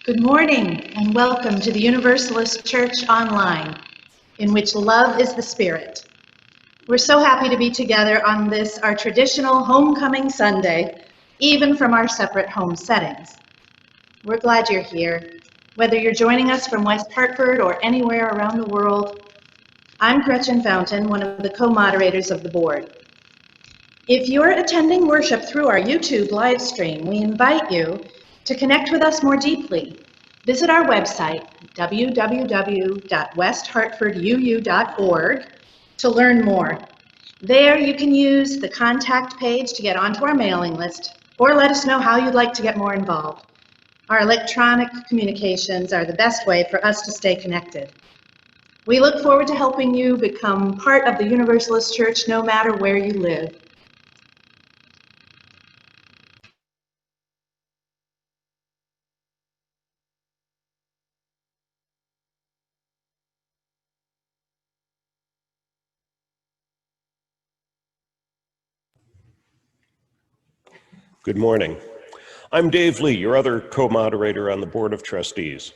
Good morning and welcome to the Universalist Church Online, in which love is the spirit. We're so happy to be together on this, our traditional homecoming Sunday, even from our separate home settings. We're glad you're here, whether you're joining us from West Hartford or anywhere around the world. I'm Gretchen Fountain, one of the co-moderators of the board. If you're attending worship through our YouTube live stream, we invite you to connect with us more deeply. Visit our website, www.westhartforduu.org, to learn more. There you can use the contact page to get onto our mailing list or let us know how you'd like to get more involved. Our electronic communications are the best way for us to stay connected. We look forward to helping you become part of the Universalist Church no matter where you live. Good morning. I'm Dave Lee, your other co-moderator on the Board of Trustees.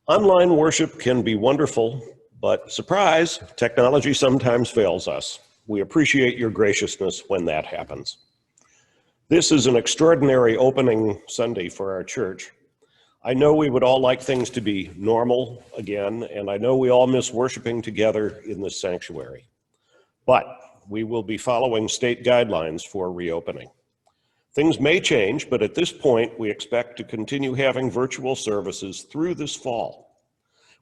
Online worship can be wonderful, but surprise, technology sometimes fails us. We appreciate your graciousness when that happens. This is an extraordinary opening Sunday for our church. I know we would all like things to be normal again, and I know we all miss worshiping together in this sanctuary. But we will be following state guidelines for reopening. Things may change, but at this point, we expect to continue having virtual services through this fall.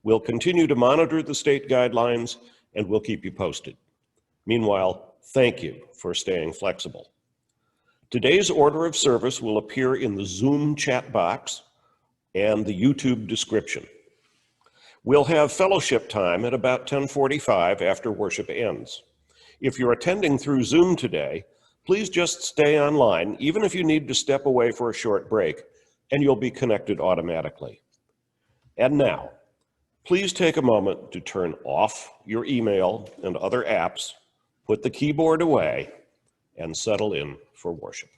We'll continue to monitor the state guidelines, and we'll keep you posted. Meanwhile, thank you for staying flexible. Today's order of service will appear in the Zoom chat box and the YouTube description. We'll have fellowship time at about 10:45 after worship ends. If you're attending through Zoom today, please just stay online, even if you need to step away for a short break, and you'll be connected automatically. And now, please take a moment to turn off your email and other apps, put the keyboard away, and settle in for worship.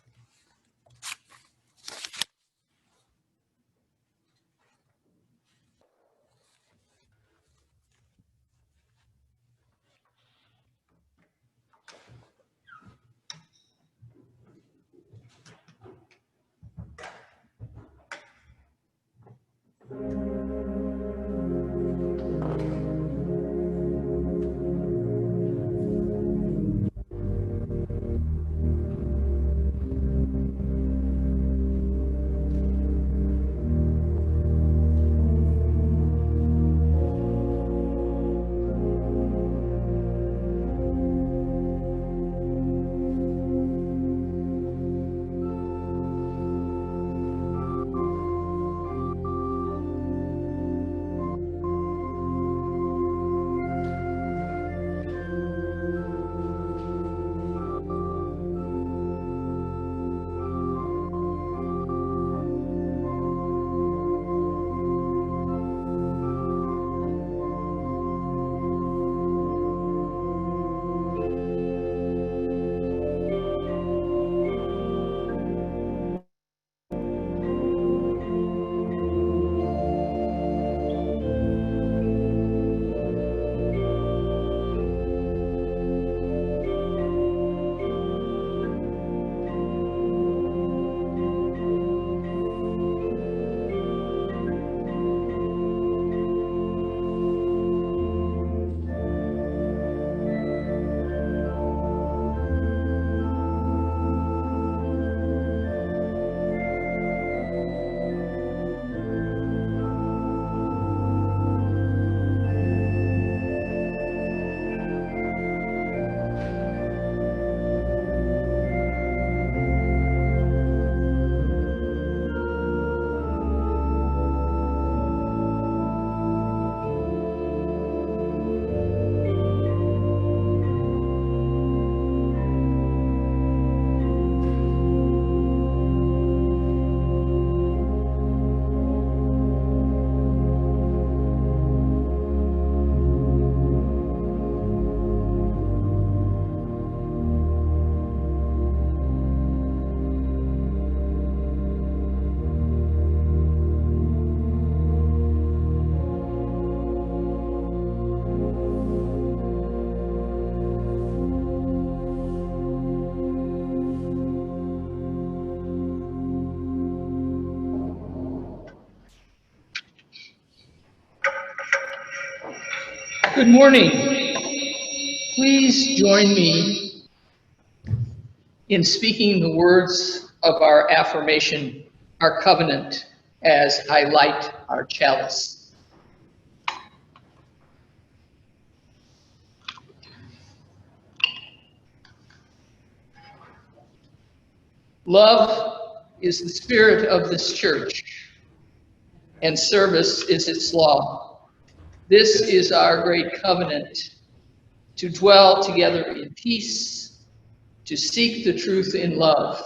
Good morning. Please join me in speaking the words of our affirmation, our covenant, as I light our chalice. Love is the spirit of this church, and service is its law. This is our great covenant, to dwell together in peace, to seek the truth in love,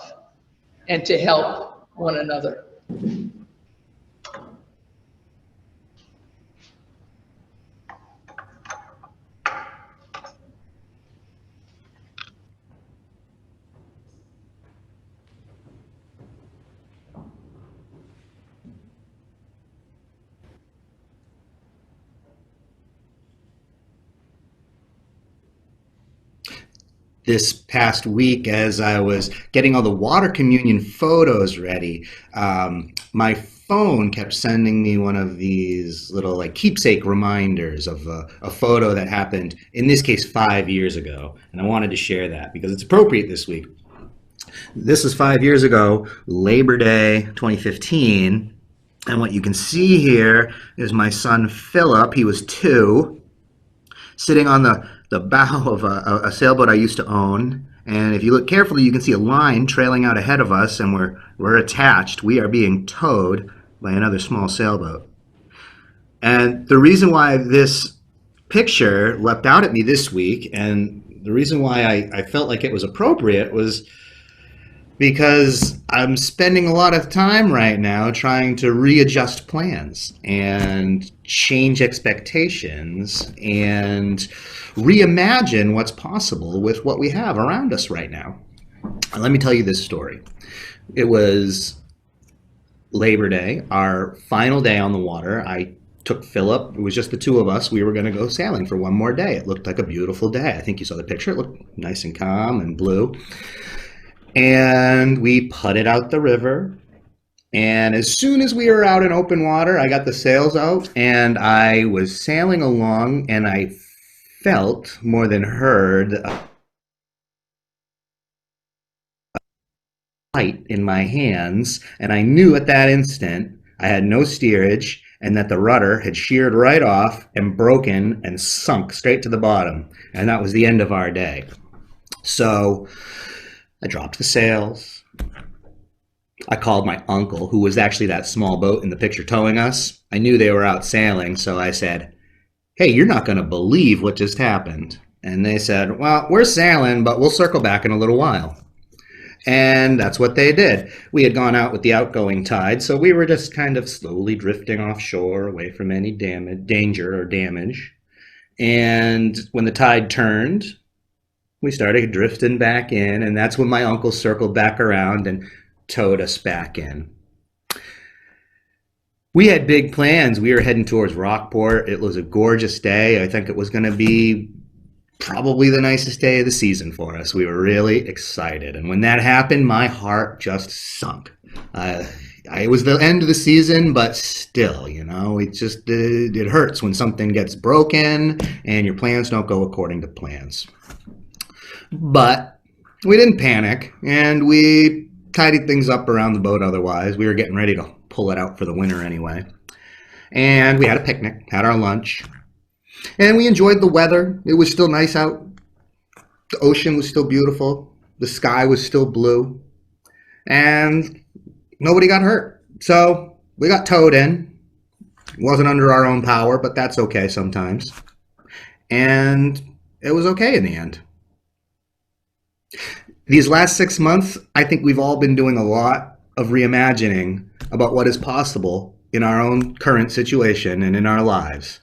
and to help one another. This past week, as I was getting all the water communion photos ready, my phone kept sending me one of these little like keepsake reminders of a photo that happened, in this case, 5 years ago. And I wanted to share that because it's appropriate this week. This is 5 years ago, Labor Day 2015. And what you can see here is my son Philip, he was 2, sitting on the bow of a sailboat I used to own. And if you look carefully, you can see a line trailing out ahead of us, and we're attached. We are being towed by another small sailboat. And the reason why this picture leapt out at me this week, and the reason why I felt like it was appropriate, was because I'm spending a lot of time right now trying to readjust plans and change expectations and reimagine what's possible with what we have around us right now. And let me tell you this story. It was Labor Day, our final day on the water. I took Philip. It was just the 2 of us. We were going to go sailing for one more day. It looked like a beautiful day. I think you saw the picture. It looked nice and calm and blue. And we putted out the river. And as soon as we were out in open water, I got the sails out and I was sailing along, and I felt more than heard a light in my hands. And I knew at that instant I had no steerage and that the rudder had sheared right off and broken and sunk straight to the bottom. And that was the end of our day. So I dropped the sails. I called my uncle, who was actually that small boat in the picture towing us. I knew they were out sailing, so I said, "Hey, you're not going to believe what just happened." And they said, "Well, we're sailing, but we'll circle back in a little while." And that's what they did. We had gone out with the outgoing tide, so we were just kind of slowly drifting offshore, away from any danger or damage. And when the tide turned, we started drifting back in, and that's when my uncle circled back around and towed us back in. We had big plans. We were heading towards Rockport. It was a gorgeous day. I think it was going to be probably the nicest day of the season for us. We were really excited. And when that happened, my heart just sunk. It was the end of the season, but still, it hurts when something gets broken and your plans don't go according to plans. But we didn't panic, and we tidied things up around the boat otherwise. We were getting ready to pull it out for the winter anyway. And we had a picnic, had our lunch, and we enjoyed the weather. It was still nice out. The ocean was still beautiful. The sky was still blue. And nobody got hurt. So we got towed in. It wasn't under our own power, but that's okay sometimes. And it was okay in the end. These last 6 months, I think we've all been doing a lot of reimagining about what is possible in our own current situation and in our lives.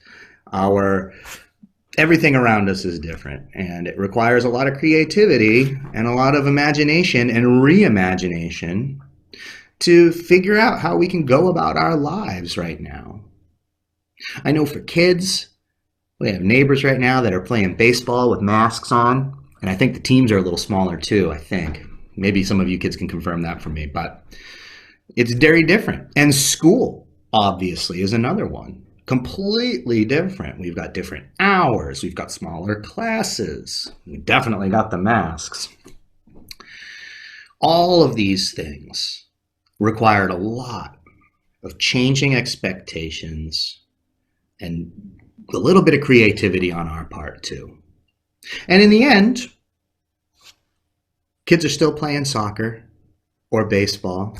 Everything around us is different, and it requires a lot of creativity and a lot of imagination and reimagination to figure out how we can go about our lives right now. I know for kids, we have neighbors right now that are playing baseball with masks on. And I think the teams are a little smaller too, I think. Maybe some of you kids can confirm that for me, but it's very different. And school, obviously, is another one. completely different. We've got different hours. We've got smaller classes. We definitely got the masks. All of these things required a lot of changing expectations and a little bit of creativity on our part too. And in the end, kids are still playing soccer or baseball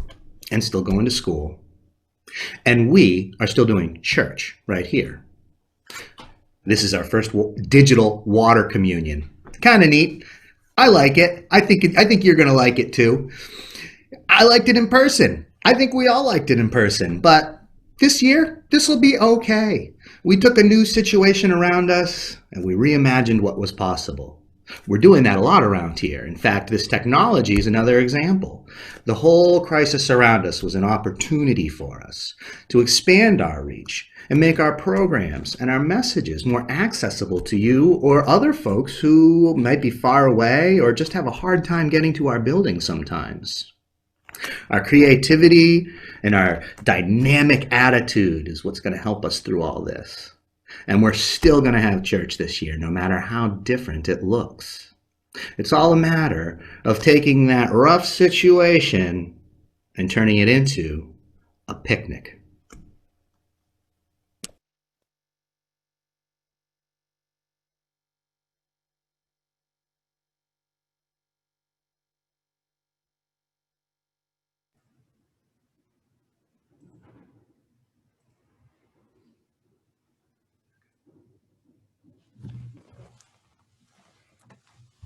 and still going to school. And we are still doing church right here. This is our first digital water communion. Kind of neat. I like it. I think you're going to like it too. I liked it in person. I think we all liked it in person. But this year, this will be okay. We took a new situation around us and we reimagined what was possible. We're doing that a lot around here. In fact, this technology is another example. The whole crisis around us was an opportunity for us to expand our reach and make our programs and our messages more accessible to you or other folks who might be far away or just have a hard time getting to our building sometimes. Our creativity and our dynamic attitude is what's going to help us through all this. And we're still going to have church this year, no matter how different it looks. It's all a matter of taking that rough situation and turning it into a picnic.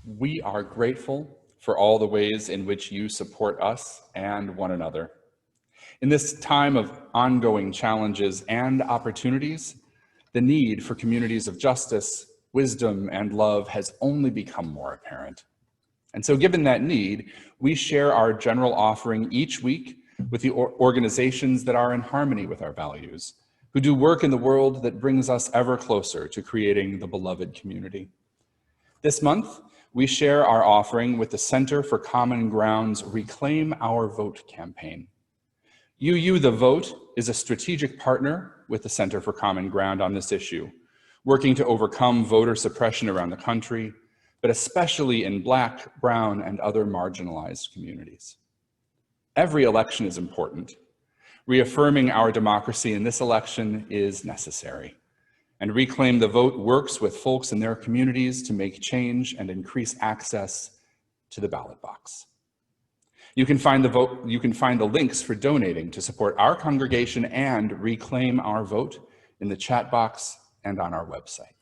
We are grateful for all the ways in which you support us and one another. In this time of ongoing challenges and opportunities, the need for communities of justice, wisdom, and love has only become more apparent. And so given that need, we share our general offering each week with the organizations that are in harmony with our values, who do work in the world that brings us ever closer to creating the beloved community. This month, we share our offering with the Center for Common Ground's Reclaim Our Vote campaign. UU The Vote is a strategic partner with the Center for Common Ground on this issue, working to overcome voter suppression around the country, but especially in Black, brown, and other marginalized communities. Every election is important. Reaffirming our democracy in this election is necessary. And Reclaim the Vote works with folks in their communities to make change and increase access to the ballot box. You can find the links for donating to support our congregation and Reclaim Our Vote in the chat box and on our website.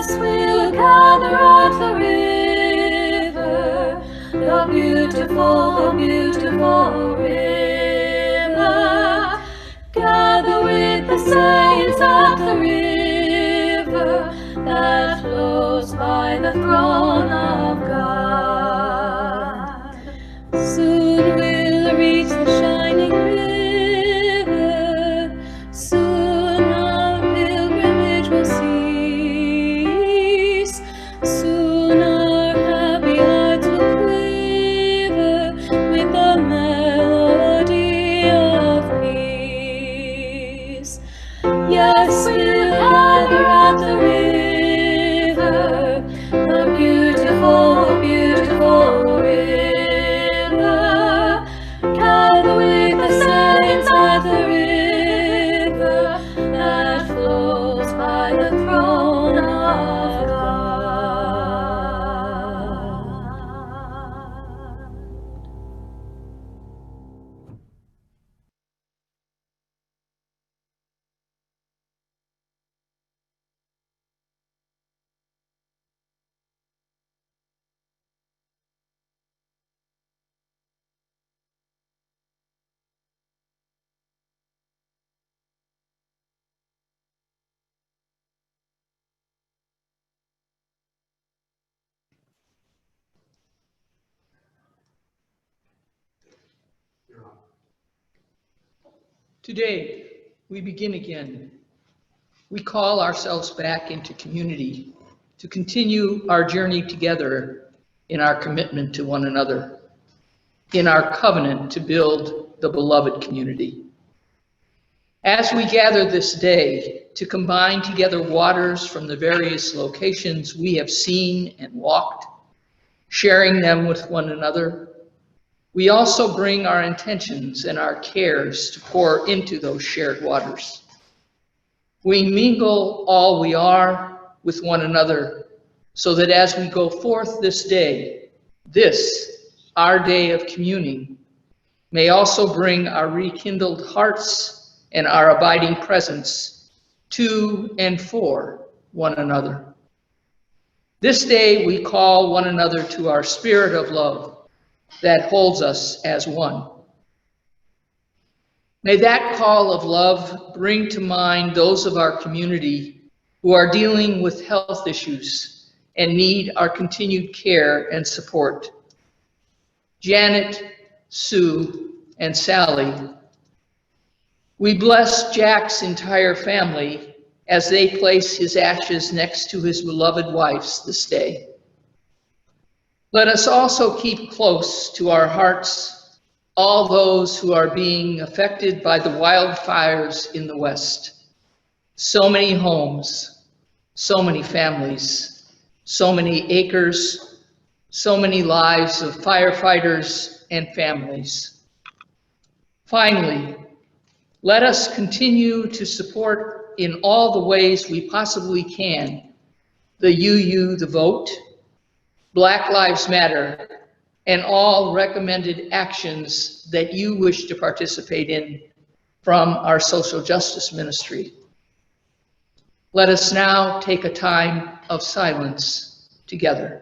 Yes, we'll gather at the river, the beautiful river. Gather with the saints at the river that flows by the throne of God. Soon we'll reach the shining river, soon our pilgrimage will cease, soon our happy hearts will quiver with the melody of peace. Yes, we'll gather at the river, the beautiful river. Gather with the saints at the river that flows by the throne of God. Today, we begin again. We call ourselves back into community to continue our journey together in our commitment to one another, in our covenant to build the beloved community. As we gather this day to combine together waters from the various locations we have seen and walked, sharing them with one another, we also bring our intentions and our cares to pour into those shared waters. We mingle all we are with one another so that as we go forth this day, this, our day of communing, may also bring our rekindled hearts and our abiding presence to and for one another. This day we call one another to our spirit of love that holds us as one. May that call of love bring to mind those of our community who are dealing with health issues and need our continued care and support. Janet, Sue, and Sally. We bless Jack's entire family as they place his ashes next to his beloved wife's this day. Let us also keep close to our hearts all those who are being affected by the wildfires in the West. So many homes, so many families, so many acres, so many lives of firefighters and families. Finally, let us continue to support in all the ways we possibly can the the Vote, Black Lives Matter, and all recommended actions that you wish to participate in from our social justice ministry. Let us now take a time of silence together.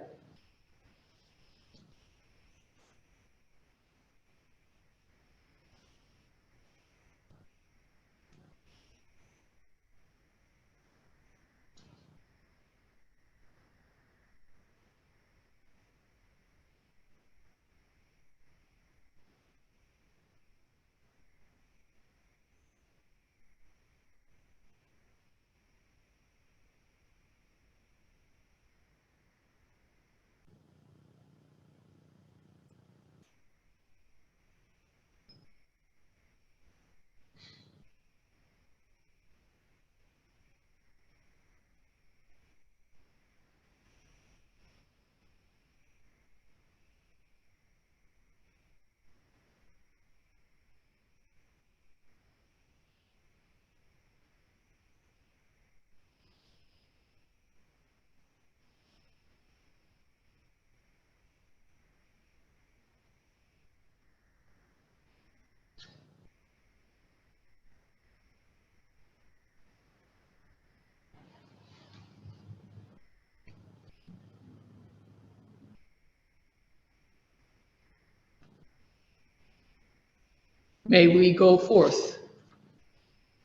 May we go forth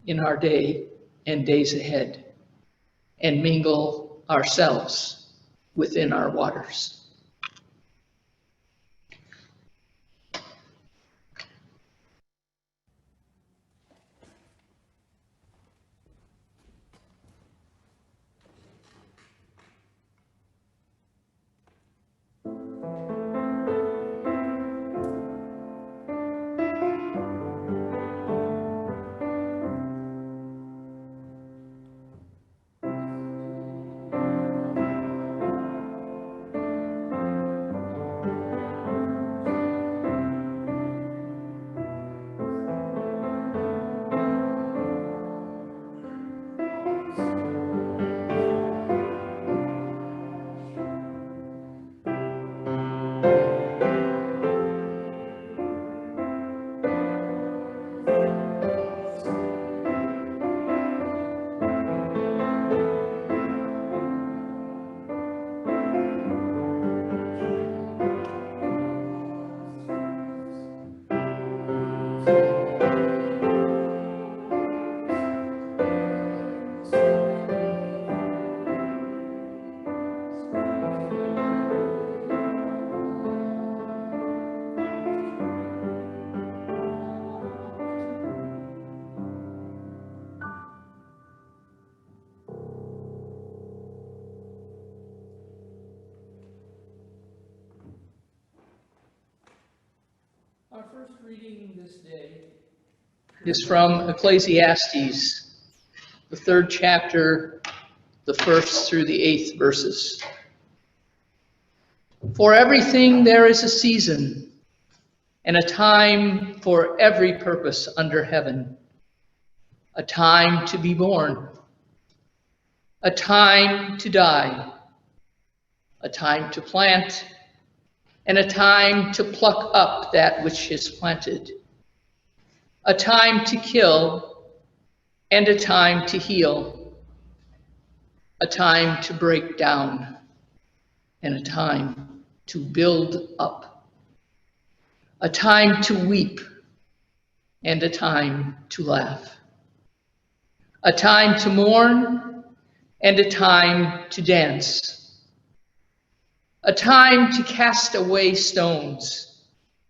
in our day and days ahead and mingle ourselves within our waters. Our first reading this day is from Ecclesiastes, the 3rd chapter, the 1st through the 8th verses. For everything there is a season, and a time for every purpose under heaven, a time to be born, a time to die, a time to plant, and a time to pluck up that which is planted, a time to kill, and a time to heal, a time to break down, and a time to build up, a time to weep, and a time to laugh, a time to mourn, and a time to dance, a time to cast away stones,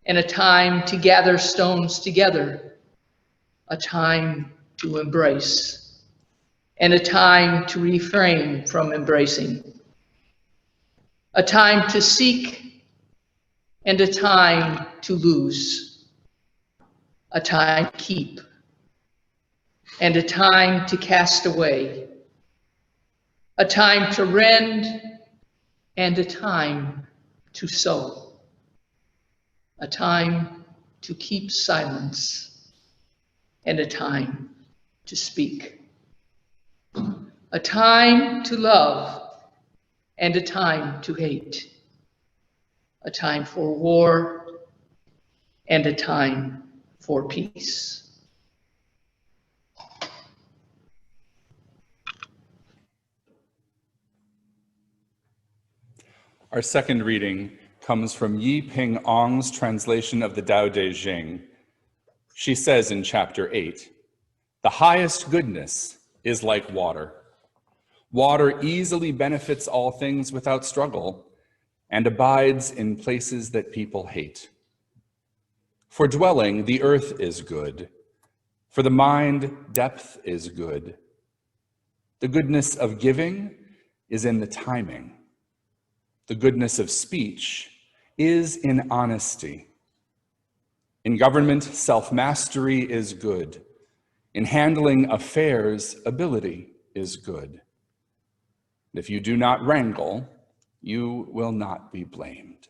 and a time to gather stones together, a time to embrace, and a time to refrain from embracing, a time to seek, and a time to lose, a time to keep, and a time to cast away, a time to rend, and a time to sow, a time to keep silence, and a time to speak, a time to love, and a time to hate, a time for war, and a time for peace. Our second reading comes from Yi Ping Ong's translation of the Tao Te Ching. She says in chapter 8, "The highest goodness is like water. Water easily benefits all things without struggle and abides in places that people hate. For dwelling, the earth is good. For the mind, depth is good. The goodness of giving is in the timing. The goodness of speech is in honesty. In government, self-mastery is good. In handling affairs, ability is good. And if you do not wrangle, you will not be blamed."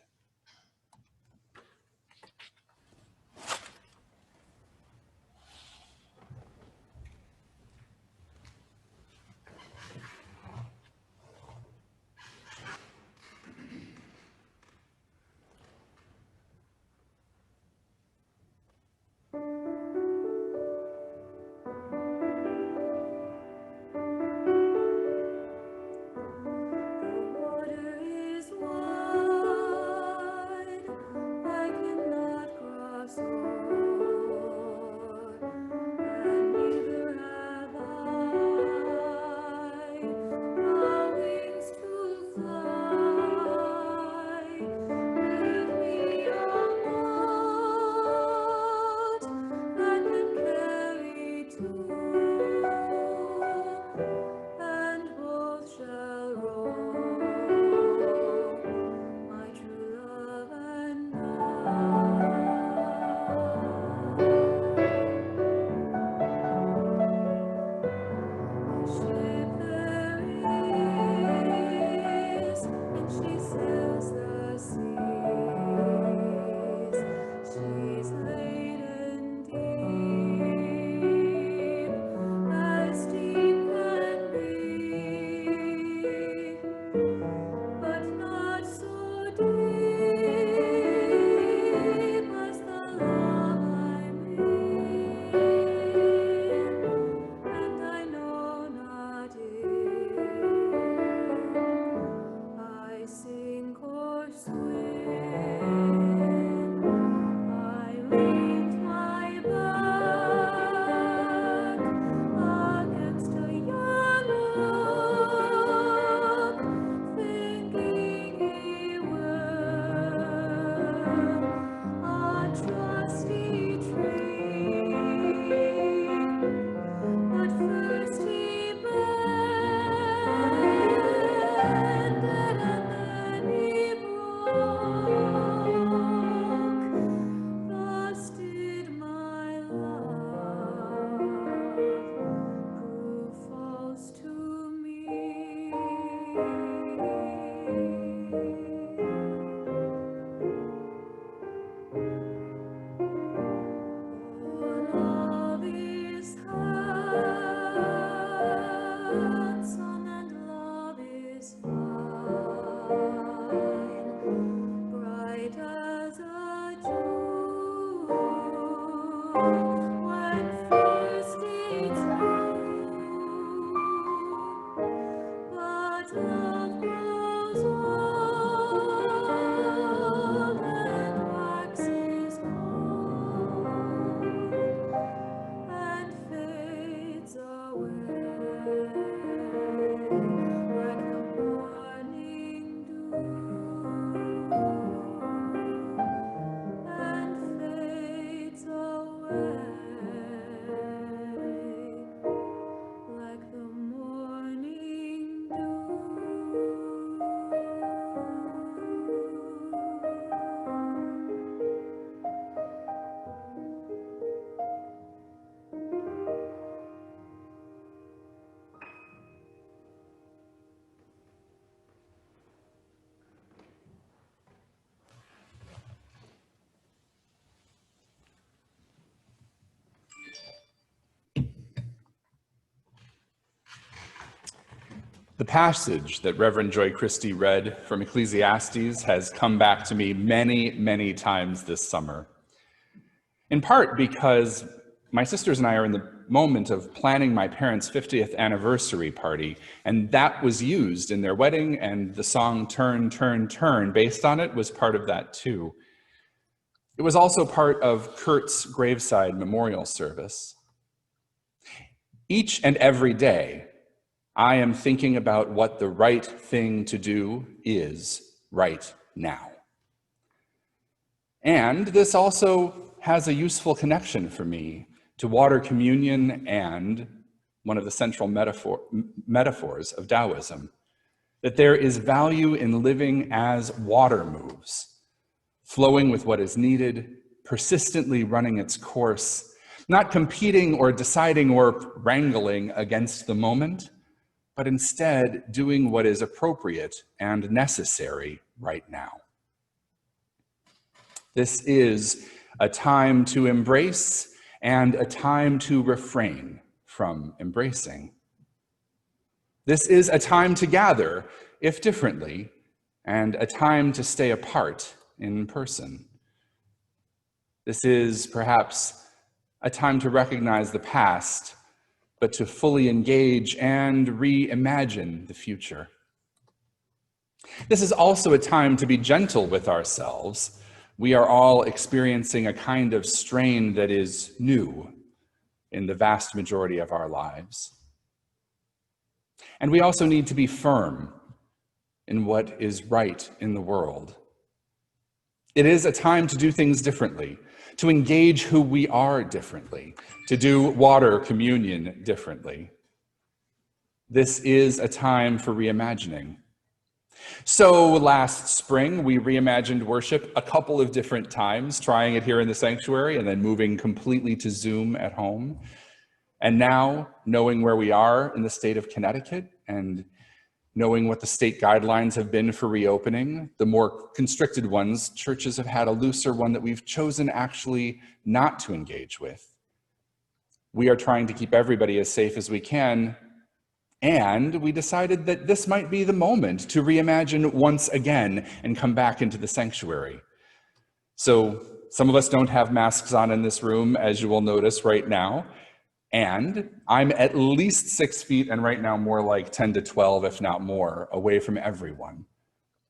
Water is wide. The passage that Reverend Joy Christie read from Ecclesiastes has come back to me many, many times this summer. In part because my sisters and I are in the moment of planning my parents' 50th anniversary party, and that was used in their wedding, and the song Turn, Turn, Turn, based on it, was part of that too. It was also part of Kurt's graveside memorial service. Each and every day, I am thinking about what the right thing to do is right now. And this also has a useful connection for me to water communion and one of the central metaphors of Taoism, that there is value in living as water moves, flowing with what is needed, persistently running its course, not competing or deciding or wrangling against the moment, but instead doing what is appropriate and necessary right now. This is a time to embrace and a time to refrain from embracing. This is a time to gather, if differently, and a time to stay apart in person. This is perhaps a time to recognize the past, but to fully engage and reimagine the future. This is also a time to be gentle with ourselves. We are all experiencing a kind of strain that is new in the vast majority of our lives. And we also need to be firm in what is right in the world. It is a time to do things differently, to engage who we are differently, to do water communion differently. This is a time for reimagining. So last spring, we reimagined worship a couple of different times, trying it here in the sanctuary and then moving completely to Zoom at home. And now, knowing where we are in the state of Connecticut and knowing what the state guidelines have been for reopening, the more constricted ones, churches have had a looser one that we've chosen actually not to engage with. We are trying to keep everybody as safe as we can, and we decided that this might be the moment to reimagine once again and come back into the sanctuary. So some of us don't have masks on in this room, as you will notice right now. And I'm at least 6 feet, and right now more like 10 to 12, if not more, away from everyone.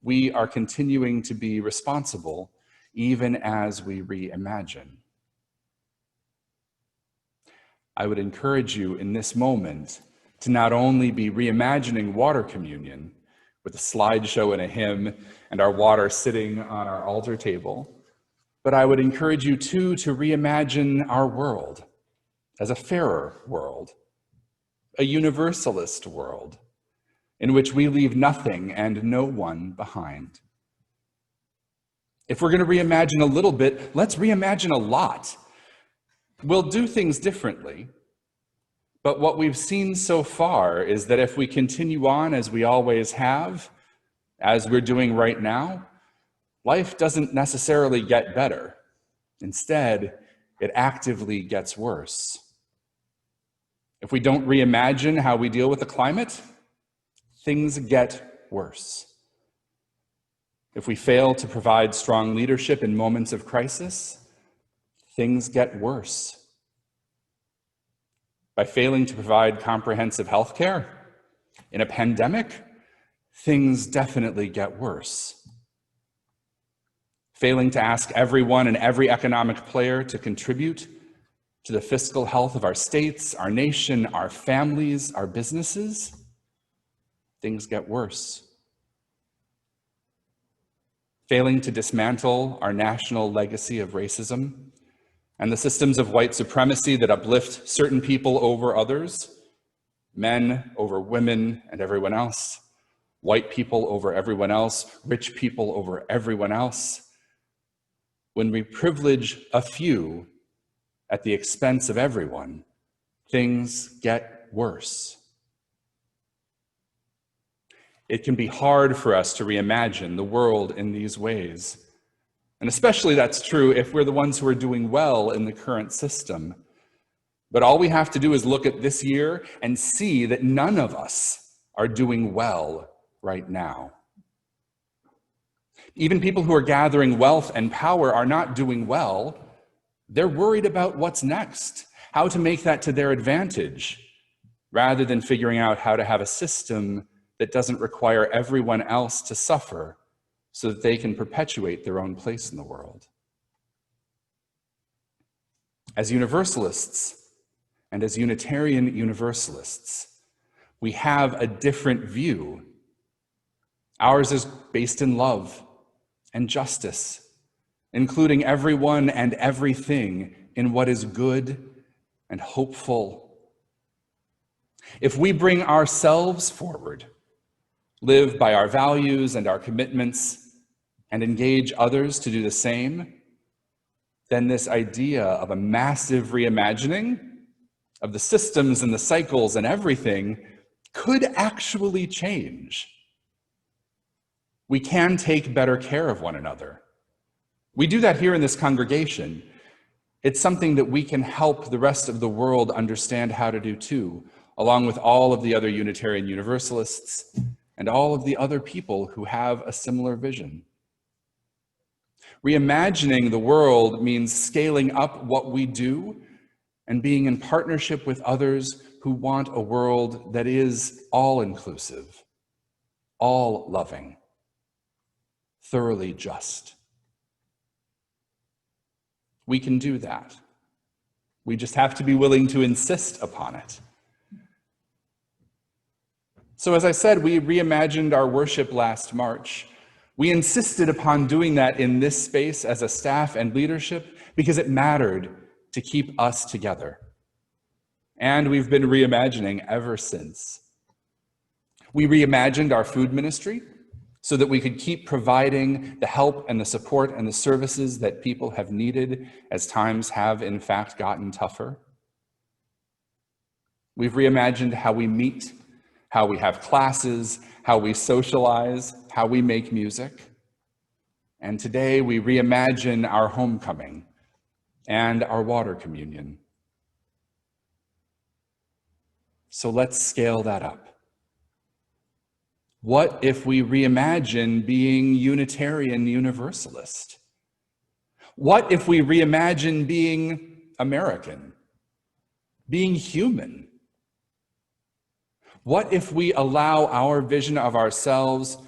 We are continuing to be responsible even as we reimagine. I would encourage you in this moment to not only be reimagining water communion with a slideshow and a hymn and our water sitting on our altar table, but I would encourage you too to reimagine our world as a fairer world, a universalist world, in which we leave nothing and no one behind. If we're going to reimagine a little bit, let's reimagine a lot. We'll do things differently, but what we've seen so far is that if we continue on as we always have, as we're doing right now, life doesn't necessarily get better. Instead, it actively gets worse. If we don't reimagine how we deal with the climate, things get worse. If we fail to provide strong leadership in moments of crisis, things get worse. By failing to provide comprehensive health care in a pandemic, things definitely get worse. Failing to ask everyone and every economic player to contribute to the fiscal health of our states, our nation, our families, our businesses, things get worse. Failing to dismantle our national legacy of racism and the systems of white supremacy that uplift certain people over others, men over women and everyone else, white people over everyone else, rich people over everyone else. When we privilege a few at the expense of everyone, things get worse. It can be hard for us to reimagine the world in these ways. And especially that's true if we're the ones who are doing well in the current system. But all we have to do is look at this year and see that none of us are doing well right now. Even people who are gathering wealth and power are not doing well. They're worried about what's next, how to make that to their advantage, rather than figuring out how to have a system that doesn't require everyone else to suffer so that they can perpetuate their own place in the world. As Universalists and as Unitarian Universalists, we have a different view. Ours is based in love and justice, including everyone and everything in what is good and hopeful. If we bring ourselves forward, live by our values and our commitments, and engage others to do the same, then this idea of a massive reimagining of the systems and the cycles and everything could actually change. We can take better care of one another. We do that here in this congregation. It's something that we can help the rest of the world understand how to do too, along with all of the other Unitarian Universalists and all of the other people who have a similar vision. Reimagining the world means scaling up what we do and being in partnership with others who want a world that is all-inclusive, all-loving, thoroughly just. We can do that. We just have to be willing to insist upon it. So as I said, we reimagined our worship last March. We insisted upon doing that in this space as a staff and leadership because it mattered to keep us together. And we've been reimagining ever since. We reimagined our food ministry so that we could keep providing the help and the support and the services that people have needed as times have in fact gotten tougher. We've reimagined how we meet, how we have classes, how we socialize, how we make music. And today we reimagine our homecoming and our water communion. So let's scale that up. What if we reimagine being Unitarian Universalist? What if we reimagine being American, being human? What if we allow our vision of ourselves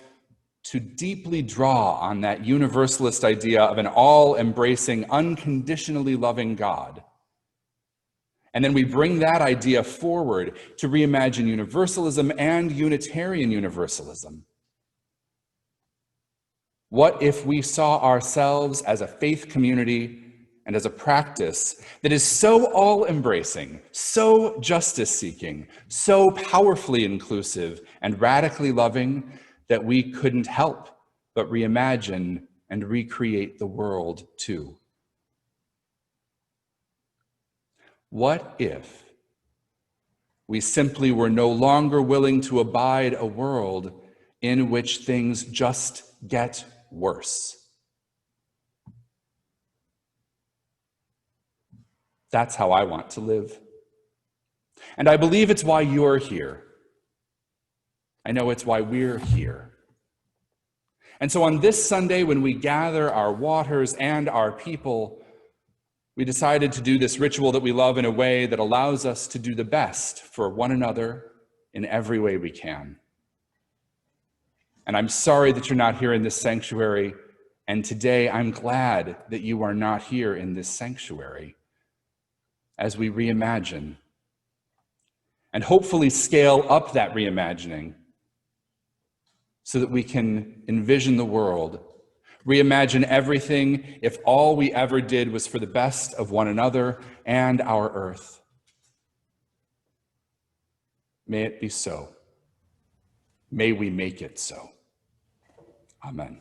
to deeply draw on that universalist idea of an all-embracing, unconditionally loving God? And then we bring that idea forward to reimagine universalism and Unitarian Universalism. What if we saw ourselves as a faith community and as a practice that is so all-embracing, so justice-seeking, so powerfully inclusive and radically loving that we couldn't help but reimagine and recreate the world too? What if we simply were no longer willing to abide a world in which things just get worse? That's how I want to live. And I believe it's why you're here. I know it's why we're here. And so on this Sunday, when we gather our waters and our people, we decided to do this ritual that we love in a way that allows us to do the best for one another in every way we can. And I'm sorry that you're not here in this sanctuary. And today I'm glad that you are not here in this sanctuary as we reimagine and hopefully scale up that reimagining so that we can envision the world, reimagine everything if all we ever did was for the best of one another and our earth. May it be so. May we make it so. Amen.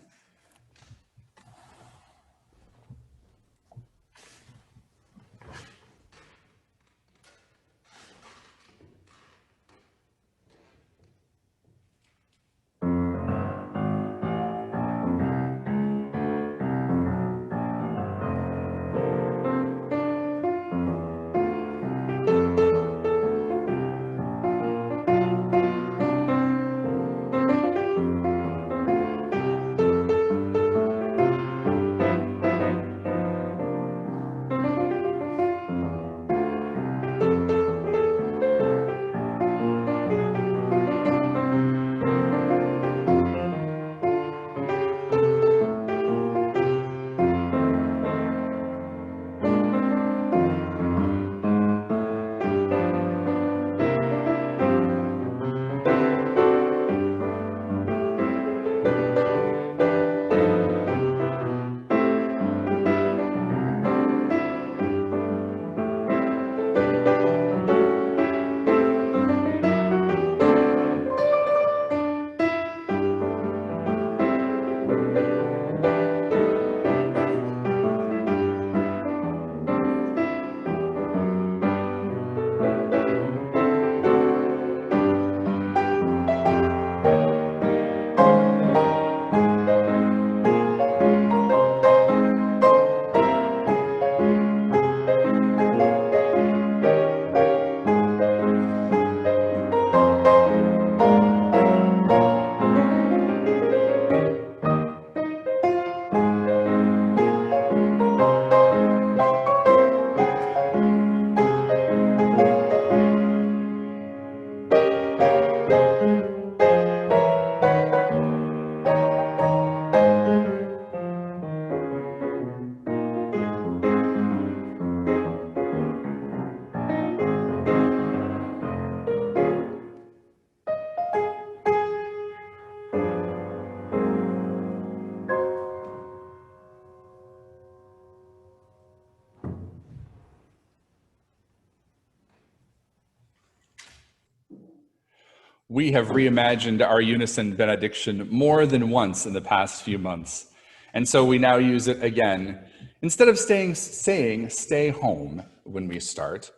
We have reimagined our Unison benediction more than once in the past few months, and so we now use it again. Instead of saying stay home when we start,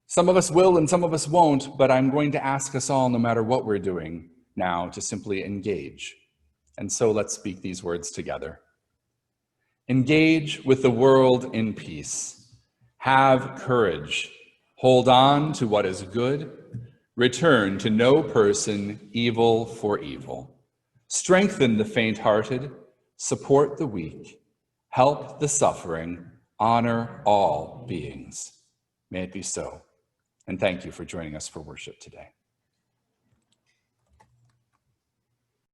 some of us will and some of us won't, but I'm going to ask us all, no matter what we're doing now, to simply engage. And so let's speak these words together. Engage with the world in peace. Have courage. Hold on to what is good. Return to no person evil for evil. Strengthen the faint-hearted. Support the weak. Help the suffering. Honor all beings. May it be so. And thank you for joining us for worship today.